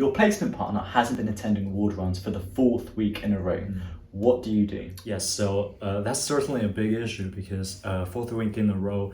Your placement partner hasn't been attending ward runs for the 4th week in a row. What do you do? Yes, so that's certainly a big issue because 4th week in a row,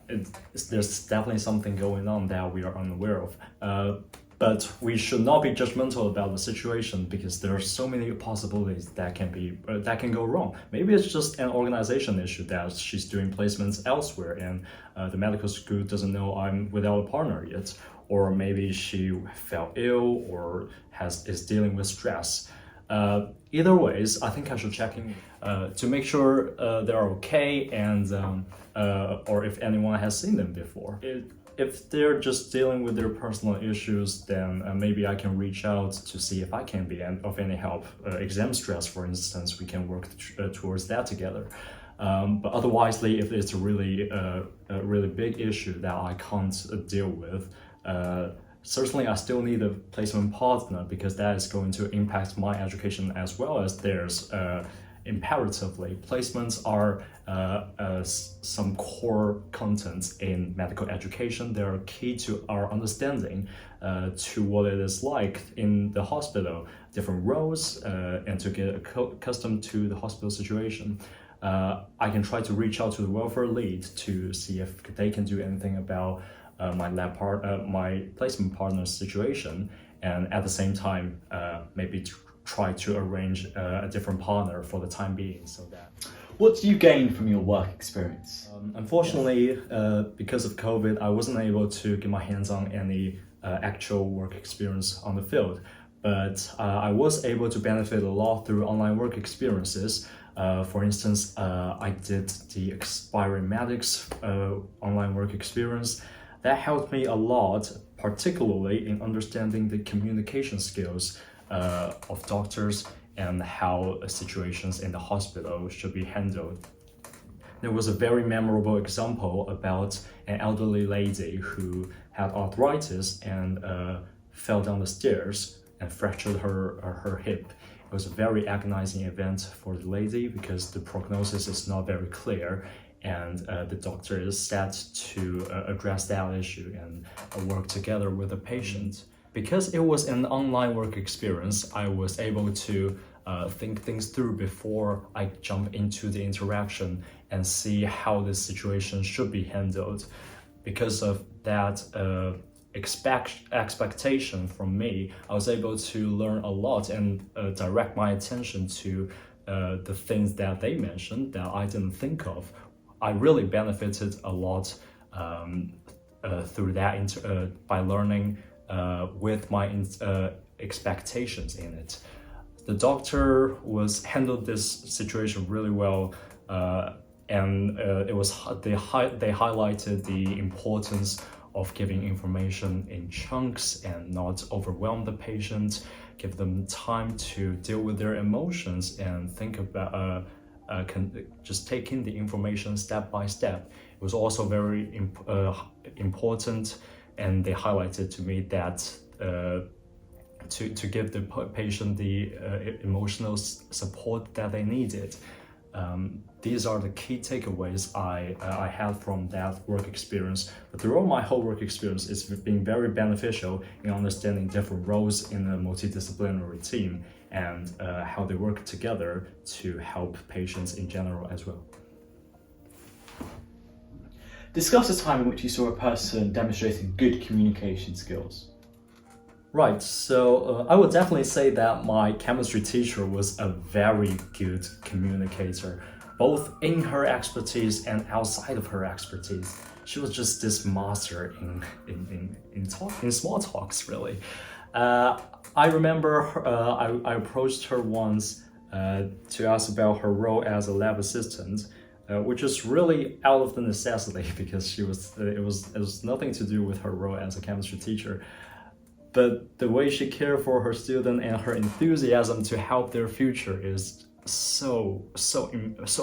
there's definitely something going on that we are unaware of. But we should not be judgmental about the situation because there are so many possibilities that can go wrong. Maybe it's just an organization issue that she's doing placements elsewhere and the medical school doesn't know I'm without a partner yet, or maybe she fell ill or is dealing with stress. Either ways, I think I should check in to make sure they're okay and or if anyone has seen them before. If they're just dealing with their personal issues, then maybe I can reach out to see if I can be of any help. Exam stress, for instance, we can work towards that together. But otherwise, if it's a really big issue that I can't deal with, certainly I still need a placement partner because that is going to impact my education as well as theirs. Imperatively, placements are some core contents in medical education. They are key to our understanding to what it is like in the hospital, different roles, and to get accustomed to the hospital situation. I can try to reach out to the welfare lead to see if they can do anything about my placement partner's situation, and at the same time, maybe try to arrange a different partner for the time being. So that. What do you gain from your work experience? Unfortunately, because of COVID, I wasn't able to get my hands on any actual work experience on the field, but I was able to benefit a lot through online work experiences. For instance, I did the biomedics online work experience. That helped me a lot, particularly in understanding the communication skills of doctors and how situations in the hospital should be handled. There was a very memorable example about an elderly lady who had arthritis and fell down the stairs and fractured her hip. It was a very agonizing event for the lady because the prognosis is not very clear, and the doctor is set to address that issue and work together with the patient. Because it was an online work experience, I was able to think things through before I jump into the interaction and see how this situation should be handled. Because of that expectation from me, I was able to learn a lot and direct my attention to the things that they mentioned that I didn't think of. I really benefited a lot through that by learning with my expectations in it. The doctor handled this situation really well, and they highlighted the importance of giving information in chunks and not overwhelm the patient, give them time to deal with their emotions and think about just taking the information step by step. It was also very important, and they highlighted to me that to give the patient the emotional support that they needed. These are the key takeaways I had from that work experience. But throughout my whole work experience, it's been very beneficial in understanding different roles in a multidisciplinary team and how they work together to help patients in general as well. Discuss a time in which you saw a person demonstrating good communication skills. Right, so I would definitely say that my chemistry teacher was a very good communicator, both in her expertise and outside of her expertise. She was just this master in small talks, really. I remember I approached her once to ask about her role as a lab assistant, which is really out of the necessity because it was nothing to do with her role as a chemistry teacher. But the way she cared for her student and her enthusiasm to help their future is so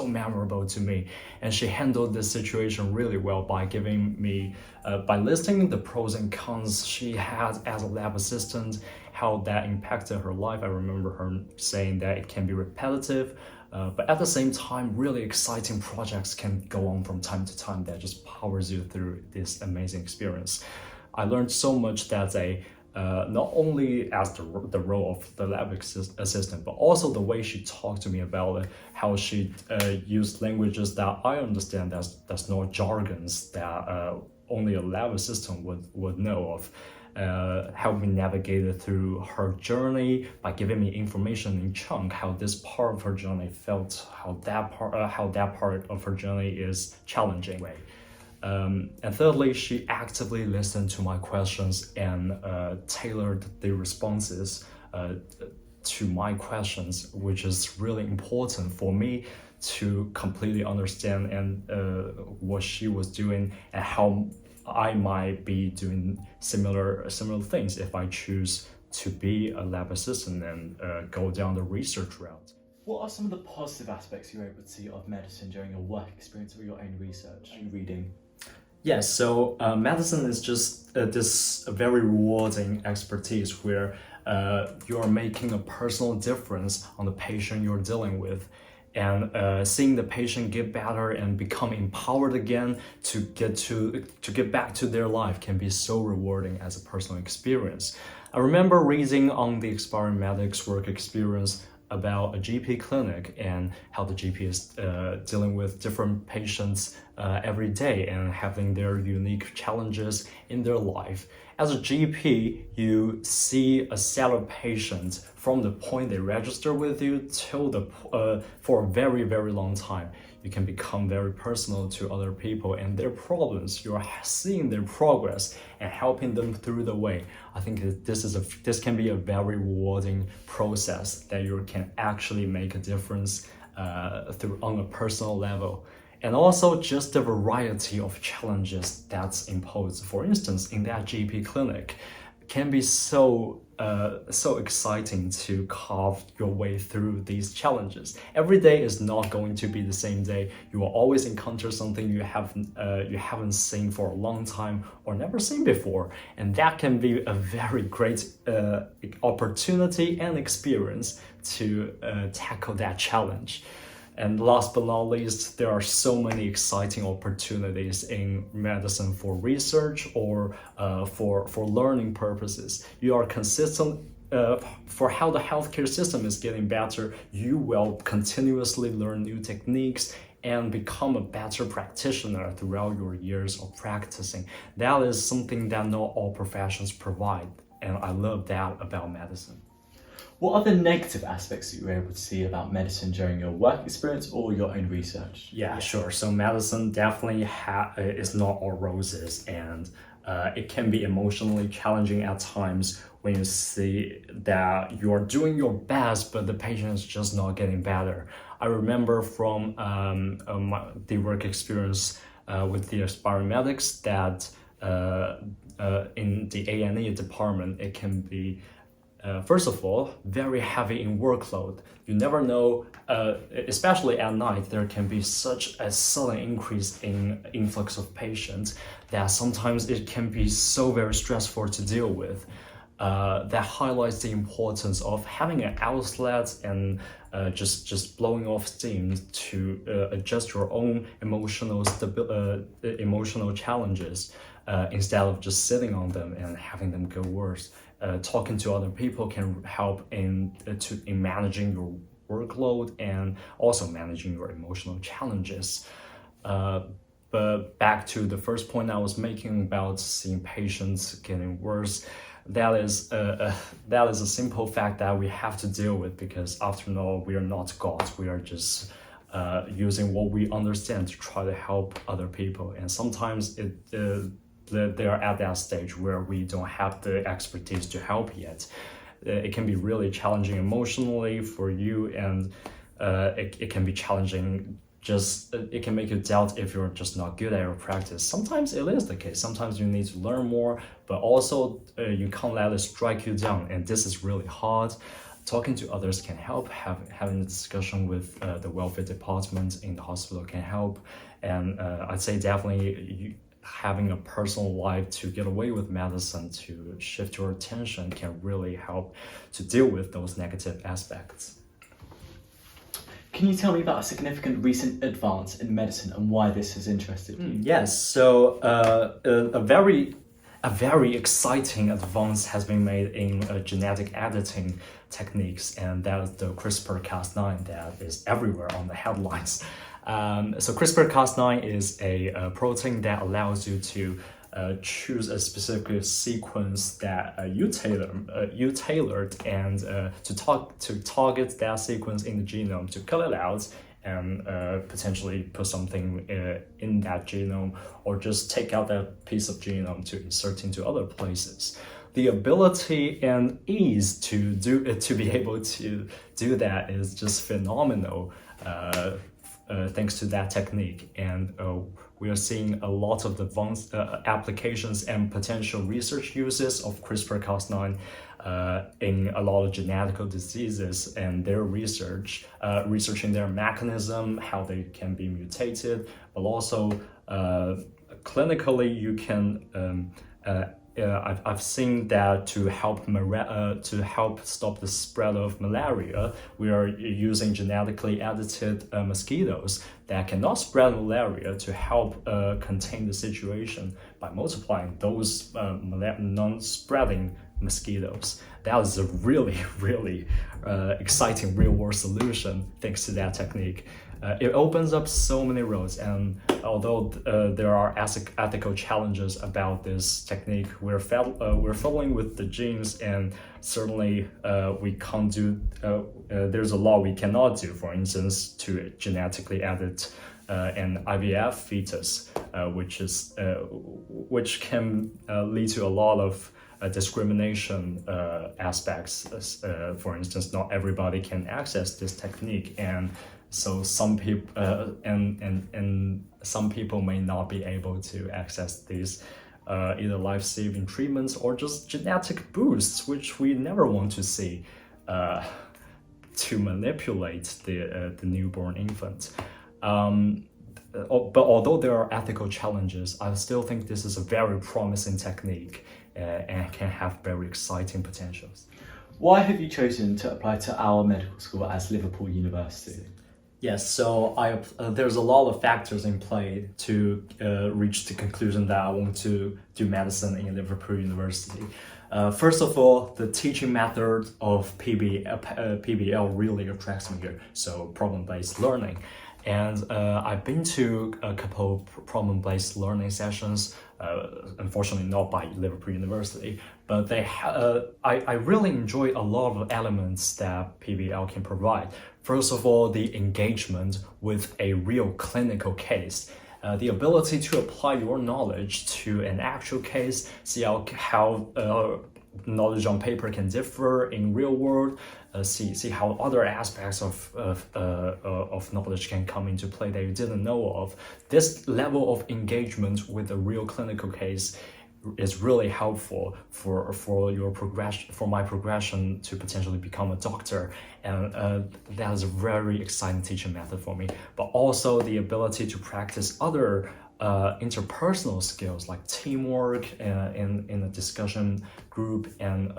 memorable to me. And she handled this situation really well by giving me, by listing the pros and cons she had as a lab assistant, how that impacted her life. I remember her saying that it can be repetitive, but at the same time, really exciting projects can go on from time to time that just powers you through this amazing experience. I learned so much that day. not only as the role of the lab assistant, but also the way she talked to me about it, how she used languages that I understand. That's not jargons that only a lab assistant would know of. Helped me navigate it through her journey by giving me information in chunk, how this part of her journey felt, how that part of her journey is challenging. And thirdly, she actively listened to my questions and tailored the responses to my questions, which is really important for me to completely understand and what she was doing and how I might be doing similar things if I choose to be a lab assistant and go down the research route. What are some of the positive aspects you're able to see of medicine during your work experience or your own research and reading? Yes, so medicine is just this very rewarding expertise where you're making a personal difference on the patient you're dealing with. And seeing the patient get better and become empowered again to get back to their life can be so rewarding as a personal experience. I remember reading on the expiring medics work experience about a GP clinic and how the GP is dealing with different patients every day and having their unique challenges in their life. As a GP, you see a set of patients from the point they register with you till for a very, very long time. You can become very personal to other people and their problems. You're seeing their progress and helping them through the way. I think this can be a very rewarding process that you can actually make a difference on a personal level. And also just the variety of challenges that's imposed. For instance, in that GP clinic, can be so exciting to carve your way through these challenges. Every day is not going to be the same day. You will always encounter something you haven't seen for a long time or never seen before, and that can be a very great opportunity and experience to tackle that challenge. And last but not least, there are so many exciting opportunities in medicine for research or for learning purposes. You are consistent for how the healthcare system is getting better. You will continuously learn new techniques and become a better practitioner throughout your years of practicing. That is something that not all professions provide, and I love that about medicine. What are the negative aspects that you were able to see about medicine during your work experience or your own research? Yeah, sure. So medicine definitely is not all roses, and it can be emotionally challenging at times when you see that you're doing your best, but the patient is just not getting better. I remember from the work experience with the aspiring medics that in the A&E department, it can be first of all, very heavy in workload. You never know, especially at night, there can be such a sudden increase in influx of patients that sometimes it can be so very stressful to deal with. That highlights the importance of having an outlet and just blowing off steam to adjust your own emotional challenges instead of just sitting on them and having them go worse. Talking to other people can help in managing your workload and also managing your emotional challenges. But back to the first point I was making about seeing patients getting worse, that is a simple fact that we have to deal with, because after all, we are not gods. We are just using what we understand to try to help other people, and sometimes they are at that stage where we don't have the expertise to help yet. It can be really challenging emotionally for you, and it can be challenging. It can make you doubt if you're just not good at your practice. Sometimes it is the case. Sometimes you need to learn more, but also you can't let it strike you down, and this is really hard. Talking to others can help. Having a discussion with the welfare department in the hospital can help, and I'd say definitely having a personal life to get away with medicine, to shift your attention, can really help to deal with those negative aspects. Can you tell me about a significant recent advance in medicine and why this has interested you? Yes, so a very a very exciting advance has been made in genetic editing techniques, and that is the CRISPR-Cas9 that is everywhere on the headlines. So CRISPR-Cas9 is a protein that allows you to choose a specific sequence that you tailored, and to target that sequence in the genome, to cut it out and potentially put something in that genome, or just take out that piece of genome to insert into other places. The ability and ease to be able to do that is just phenomenal, thanks to that technique. And we are seeing a lot of advanced applications and potential research uses of CRISPR-Cas9 in a lot of genetic diseases, and their researching their mechanism, how they can be mutated, but also clinically you can I've seen that to help stop the spread of malaria, we are using genetically edited mosquitoes that cannot spread malaria, to help contain the situation by multiplying those non-spreading mosquitoes. That is a really, really exciting real-world solution thanks to that technique. It opens up so many roads, and although there are ethical challenges about this technique, we're following with the genes, and certainly we can't do. There's a law we cannot do, for instance, to genetically edit an IVF fetus, which can lead to a lot of discrimination aspects. For instance, not everybody can access this technique, and so some people and some people may not be able to access these either life-saving treatments or just genetic boosts, which we never want to see, to manipulate the newborn infant. But although there are ethical challenges, I still think this is a very promising technique and can have very exciting potentials. Why have you chosen to apply to our medical school as Liverpool University? Yes, so there's a lot of factors in play to reach the conclusion that I want to do medicine in Liverpool University. First of all, the teaching method of PBL really attracts me here, so problem-based learning. And I've been to a couple of problem-based learning sessions, unfortunately not by Liverpool University, but I really enjoy a lot of elements that PBL can provide. First of all, the engagement with a real clinical case. The ability to apply your knowledge to an actual case, see how knowledge on paper can differ in real world, see how other aspects of knowledge can come into play that you didn't know of. This level of engagement with a real clinical case is really helpful for your progression, for my progression to potentially become a doctor, and that is a very exciting teaching method for me. But also the ability to practice other interpersonal skills like teamwork in a discussion group, and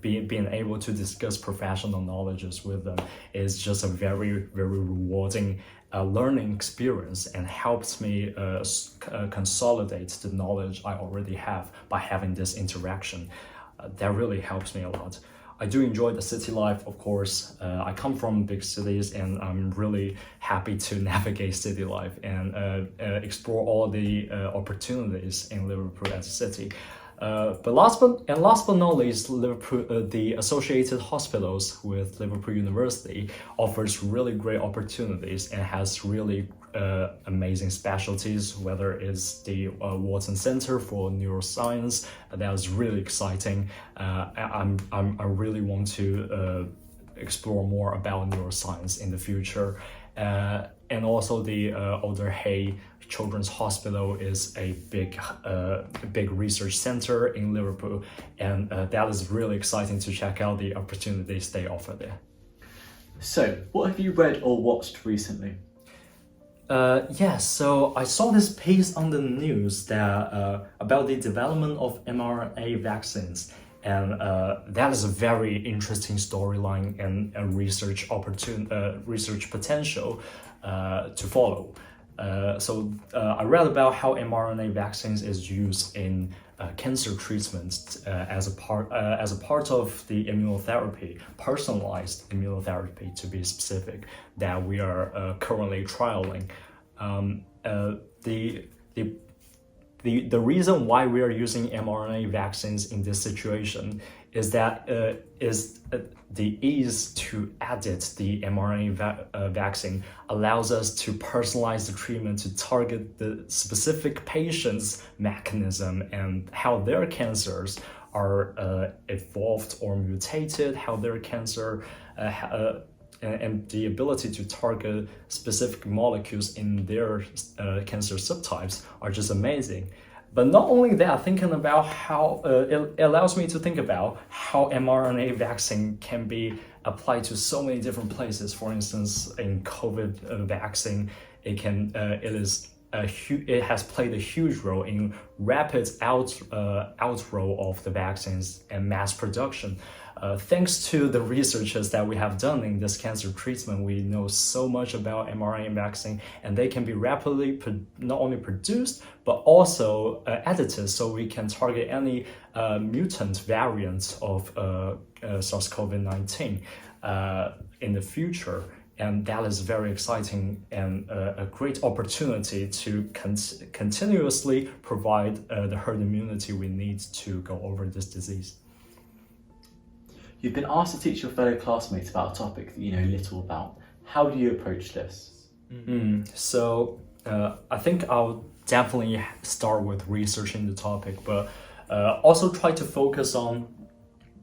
being able to discuss professional knowledges with them is just a very, very rewarding learning experience, and helps me consolidate the knowledge I already have by having this interaction. That really helps me a lot. I do enjoy the city life, of course. I come from big cities, and I'm really happy to navigate city life and explore all the opportunities in Liverpool as a city. But last but not least, Liverpool, the associated hospitals with Liverpool University offers really great opportunities and has really amazing specialties, whether it's the Wharton Center for Neuroscience. That is really exciting. I really want to explore more about neuroscience in the future. And also the Alder Hey Children's Hospital is a big research center in Liverpool, and that is really exciting to check out the opportunities they offer there. So, what have you read or watched recently? Yes, so I saw this piece on the news that about the development of mRNA vaccines, and that is a very interesting storyline and a research potential to follow. I read about how mRNA vaccines is used in cancer treatments as a part of the immunotherapy, personalized immunotherapy to be specific, that we are currently trialing. The reason why we are using mRNA vaccines in this situation is that the ease to edit the mRNA vaccine allows us to personalize the treatment to target the specific patient's mechanism and how their cancers are evolved or mutated, how their cancer and the ability to target specific molecules in their cancer subtypes are just amazing. But not only that, thinking about how it allows me to think about how mRNA vaccine can be applied to so many different places. For instance, in COVID vaccine, it has played a huge role in rapid outroll of the vaccines and mass production. Thanks to the researches that we have done in this cancer treatment, we know so much about mRNA vaccine, and they can be rapidly not only produced, but also edited, so we can target any mutant variants of SARS-CoV-19 in the future. And that is very exciting and a great opportunity to continuously provide the herd immunity we need to go over this disease. You've been asked to teach your fellow classmates about a topic that you know little about. How do you approach this? So I think I'll definitely start with researching the topic, but also try to focus on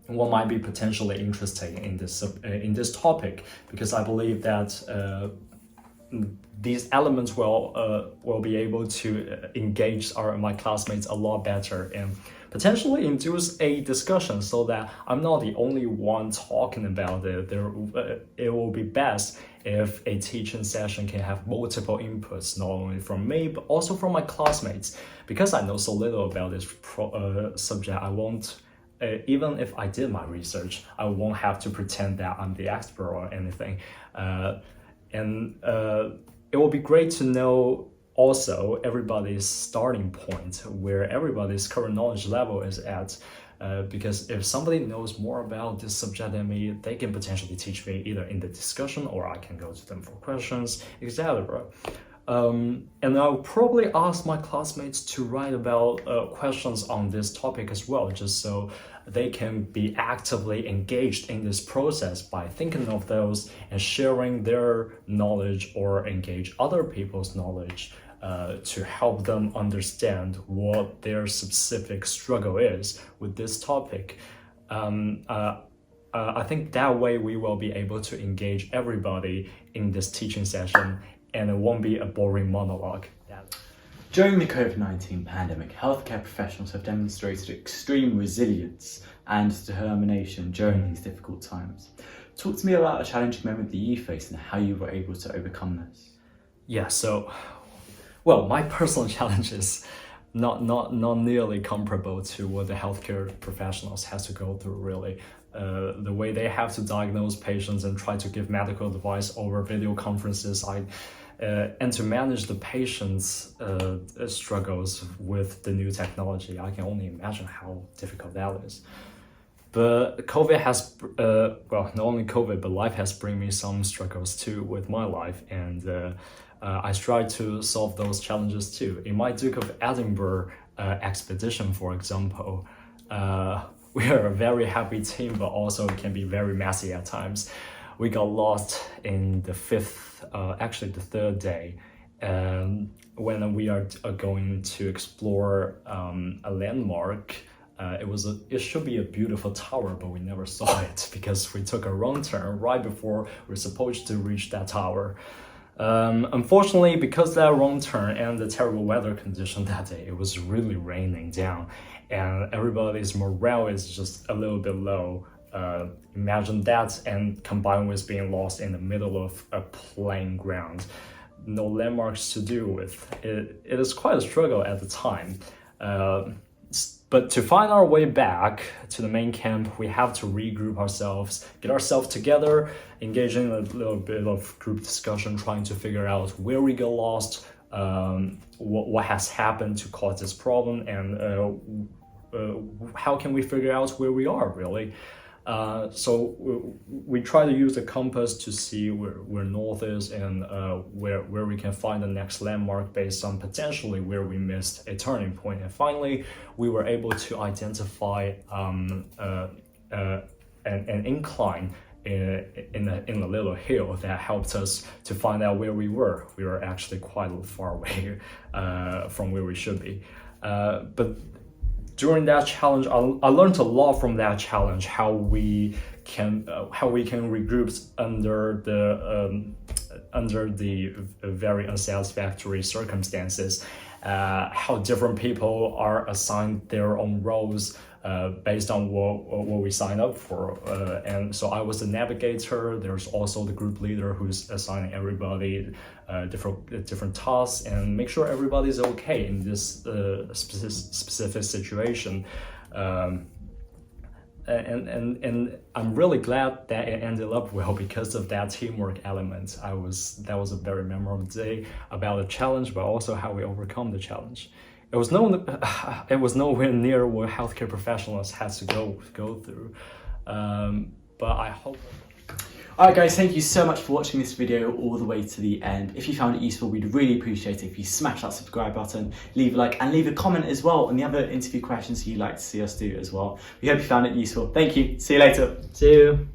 what might be potentially interesting in this topic, because I believe that these elements will be able to engage my classmates a lot better and potentially induce a discussion, so that I'm not the only one talking about it. It will be best if a teaching session can have multiple inputs, not only from me, but also from my classmates. Because I know so little about this subject, I won't, even if I did my research, I won't have to pretend that I'm the expert or anything. It will be great to know also everybody's starting point, where everybody's current knowledge level is at, because if somebody knows more about this subject than me, they can potentially teach me either in the discussion, or I can go to them for questions, etc. And I'll probably ask my classmates to write about questions on this topic as well, just so they can be actively engaged in this process by thinking of those and sharing their knowledge, or engage other people's knowledge to help them understand what their specific struggle is with this topic. I think that way we will be able to engage everybody in this teaching session, and it won't be a boring monologue. During the COVID-19 pandemic, healthcare professionals have demonstrated extreme resilience and determination during these difficult times. Talk to me about a challenging moment that you faced and how you were able to overcome this. Yeah, so, well, my personal challenge is not nearly comparable to what the healthcare professionals has to go through, really. The way they have to diagnose patients and try to give medical advice over video conferences, and to manage the patient's struggles with the new technology, I can only imagine how difficult that is. But COVID has, not only COVID, but life has brought me some struggles too with my life, and I strive to solve those challenges too. In my Duke of Edinburgh expedition, for example, we are a very happy team, but also it can be very messy at times. We got lost in the third day, when we are going to explore a landmark. It should be a beautiful tower, but we never saw it because we took a wrong turn right before we're supposed to reach that tower. Unfortunately, because that wrong turn and the terrible weather condition that day, it was really raining down, and everybody's morale is just a little bit low. Imagine that, and combined with being lost in the middle of a plain ground, no landmarks to do with. It is quite a struggle at the time. But to find our way back to the main camp, we have to regroup ourselves, get ourselves together, engage in a little bit of group discussion, trying to figure out where we got lost, what has happened to cause this problem, and how can we figure out where we are really. So we try to use the compass to see where north is, and where we can find the next landmark based on potentially where we missed a turning point. And finally, we were able to identify an incline in a little hill that helped us to find out where we were. We were actually quite far away from where we should be. But during that challenge, I learned a lot from that challenge. How we can regroup under the very unsatisfactory circumstances. How different people are assigned their own roles based on what we signed up for. And so I was the navigator. There's also the group leader who's assigning everybody different tasks and make sure everybody's okay in this specific situation. And I'm really glad that it ended up well because of that teamwork element. That was a very memorable day about the challenge, but also how we overcome the challenge. It was nowhere near what healthcare professionals had to go through. But I hope. Alright guys, thank you so much for watching this video all the way to the end. If you found it useful, we'd really appreciate it if you smash that subscribe button, leave a like, and leave a comment as well on the other interview questions you'd like to see us do as well. We hope you found it useful. Thank you. See you later. See you.